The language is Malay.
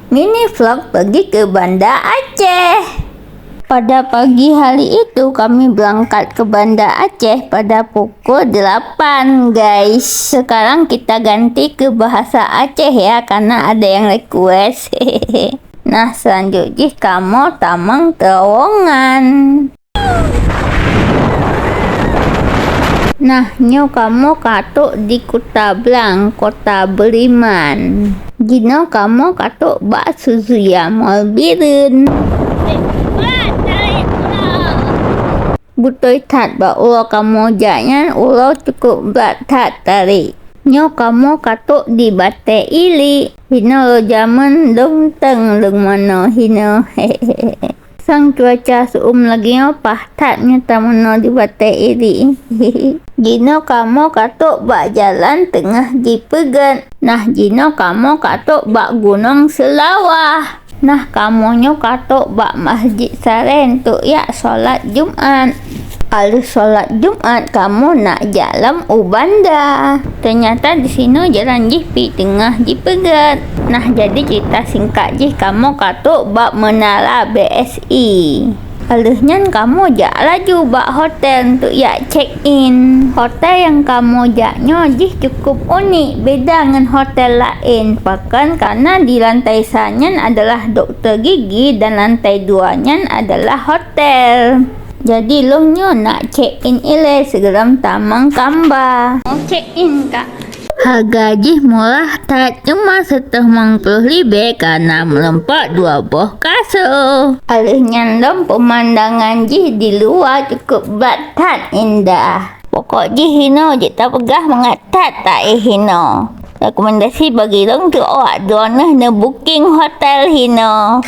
Mini vlog pergi ke Banda Aceh. Pada pagi hari itu kami berangkat ke Banda Aceh pada pukul 8 guys. Sekarang kita ganti ke bahasa Aceh ya, karena ada yang request. Nah selanjutnya kamu Tamang Terowongan. Nah, nyo kamu katuk di Kota Blang, Kota Beriman. Gino kamu katuk Bak Suzuya Mall Birun. Butoi tat ba ulo kamu jangan ulo cukup berat tat tarik. Nyo kamu katuk di Bate Ili. Hino lo jaman dong teng leng mano hino. Sang cuaca suum lagi opah tatnya tamuno di Bate Ili. Gino kamu katuk bak jalan tengah Jipegan. Nah Gino kamu katuk bak Gunung Selawah. Nah kamunya katuk bak Masjid Saren tu ya solat Jumat. Alus solat Jumat kamu nak jalan Ubanda. Ternyata di sini jalan Jipi tengah Jipegat. Nah jadi cerita singkat je kamu katuk bak Menara BSI. Alusnya kamu jak laju bak hotel untuk ya check in. Hotel yang kamu jaknya jih cukup unik, beda dengan hotel lain. Bahkan karena di lantai sanyan adalah dokter gigi dan lantai duanya adalah hotel. Jadi lonyo nak check in ile segeram Tamang Kamba. Mau check in kak? Harga jih murah tak cuma 150 ribu karena melompat 2 buah kasur. Alihnya dom pemandangan jih di luar cukup batat indah. Pokok jih hino je tak pegah mengatat tak hino. Rekomendasi bagi dong tu awak donah ne booking hotel hino.